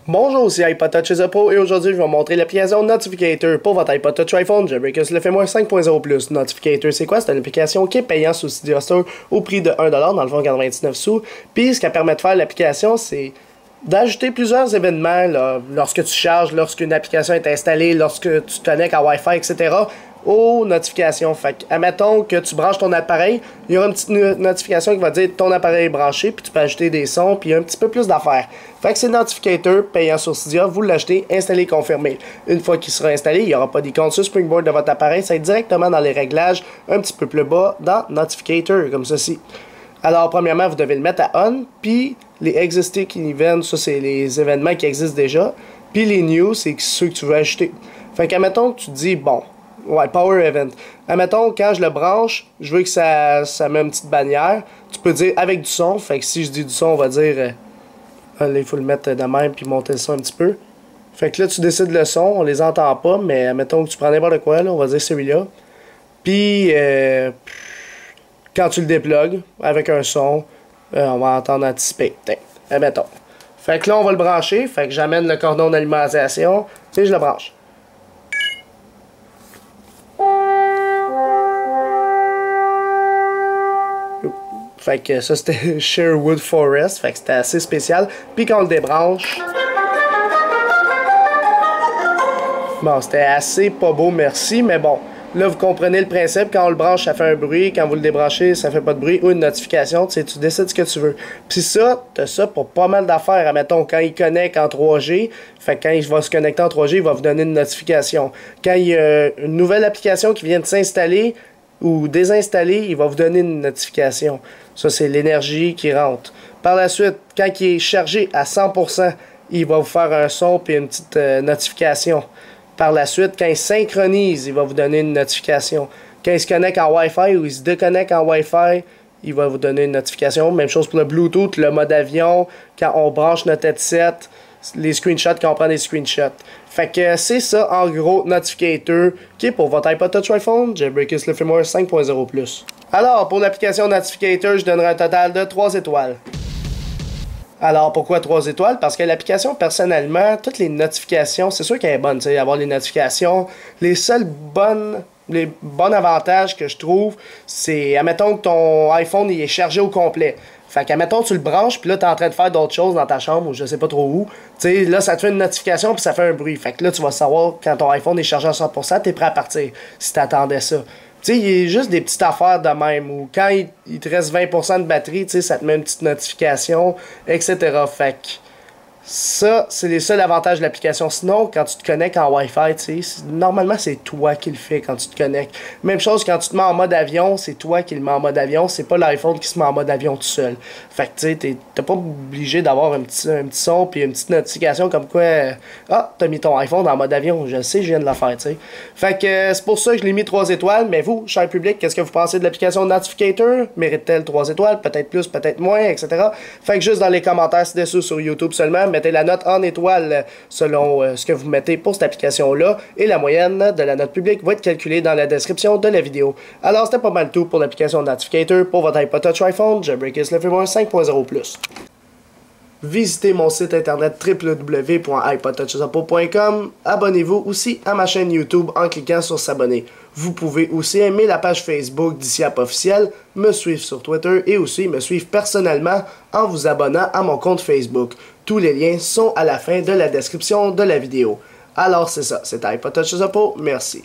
Bonjour, c'est iPod Touch Pro et aujourd'hui je vais vous montrer l'application Notificator pour votre iPod Touch iPhone Jailbreakers le fait moins 5.0+. Notificator, c'est quoi? C'est une application qui est payante sur Cydia Store au prix de 1$, dans le fond 99 sous. Puis ce qu'elle permet de faire l'application, c'est d'ajouter plusieurs événements là, lorsque tu charges, lorsqu'une application est installée, lorsque tu te connectes à Wi-Fi, etc. aux notifications. Fait que, admettons que tu branches ton appareil, il y aura une petite notification qui va dire ton appareil est branché, puis tu peux ajouter des sons, puis un petit peu plus d'affaires. Fait que c'est Notificator payant sur Cydia, vous l'achetez, installez, confirmez. Une fois qu'il sera installé, il n'y aura pas d'icône sur Springboard de votre appareil, ça va être directement dans les réglages, un petit peu plus bas, dans Notificator, comme ceci. Alors, premièrement, vous devez le mettre à on, puis les existing events, ça c'est les événements qui existent déjà, puis les new, c'est ceux que tu veux ajouter. Fait qu'admettons que tu te dis, bon, ouais, Power Event. Admettons, quand je le branche, je veux que ça met une petite bannière. Tu peux dire avec du son. Fait que si je dis du son, on va dire... là, il faut le mettre de même puis monter le son un petit peu. Fait que là, tu décides le son. On les entend pas, mais admettons que tu prends n'importe quoi, là, on va dire celui-là. Puis, quand tu le déplugues avec un son, on va entendre anticiper. Admettons. Fait que là, on va le brancher. Fait que j'amène le cordon d'alimentation. Et je le branche. Fait que ça c'était Sherwood Forest, fait que c'était assez spécial. Puis quand on le débranche, bon, c'était assez pas beau, merci, mais bon, là vous comprenez le principe, quand on le branche ça fait un bruit, quand vous le débranchez ça fait pas de bruit, ou une notification, tu sais, tu décides ce que tu veux. Puis ça, t'as ça pour pas mal d'affaires, admettons, quand il connecte en 3G, fait que quand il va se connecter en 3G, il va vous donner une notification. Quand il y a une nouvelle application qui vient de s'installer, ou désinstaller, il va vous donner une notification. Ça, c'est l'énergie qui rentre. Par la suite, quand il est chargé à 100%, il va vous faire un son puis une petite notification. Par la suite, quand il synchronise, il va vous donner une notification. Quand il se connecte en Wi-Fi ou il se déconnecte en Wi-Fi, il va vous donner une notification. Même chose pour le Bluetooth, le mode avion, quand on branche notre headset, les screenshots, quand on prend des screenshots. Fait que c'est ça, en gros, Notificator, qui est pour votre iPod Touch iPhone, Jailbreakers le firmware 5.0+. Alors, pour l'application Notificator, je donnerai un total de 3 étoiles. Alors, pourquoi 3 étoiles? Parce que l'application, personnellement, toutes les notifications, c'est sûr qu'elle est bonne, tu sais, avoir les notifications. Les bons avantages que je trouve, c'est, admettons que ton iPhone, il est chargé au complet. Fait qu'admettons, tu le branches, puis là, t'es en train de faire d'autres choses dans ta chambre, ou je sais pas trop où. Tu sais, là, ça te fait une notification, puis ça fait un bruit. Fait que là, tu vas savoir, quand ton iPhone est chargé à 100%, t'es prêt à partir, si t'attendais ça. Tu sais, il y a juste des petites affaires de même, ou quand il te reste 20% de batterie, tu sais, ça te met une petite notification, etc. Fait que ça, c'est les seuls avantages de l'application. Sinon, quand tu te connectes en Wi-Fi, tu sais, normalement, c'est toi qui le fais quand tu te connectes. Même chose, quand tu te mets en mode avion, c'est toi qui le mets en mode avion. C'est pas l'iPhone qui se met en mode avion tout seul. Fait que, tu sais, t'es pas obligé d'avoir un petit son puis une petite notification comme quoi, ah, t'as mis ton iPhone en mode avion. Je le sais, je viens de le faire, tu sais. Fait que c'est pour ça que je l'ai mis 3 étoiles. Mais vous, cher public, qu'est-ce que vous pensez de l'application Notificator? Mérite-t-elle 3 étoiles? Peut-être plus, peut-être moins, etc. Fait que juste dans les commentaires ci-dessous sur YouTube seulement, mettez la note en étoile selon ce que vous mettez pour cette application-là. Et la moyenne de la note publique va être calculée dans la description de la vidéo. Alors, c'était pas mal tout pour l'application Notificator pour votre iPod Touch iPhone Jailbreakers le firmware 5.0+. Visitez mon site internet www.ipodtouchsupport.com. Abonnez-vous aussi à ma chaîne YouTube en cliquant sur s'abonner. Vous pouvez aussi aimer la page Facebook d'ICIAP officiel, me suivre sur Twitter et aussi me suivre personnellement en vous abonnant à mon compte Facebook. Tous les liens sont à la fin de la description de la vidéo. Alors c'est ça, c'était iPod Touch Support, merci.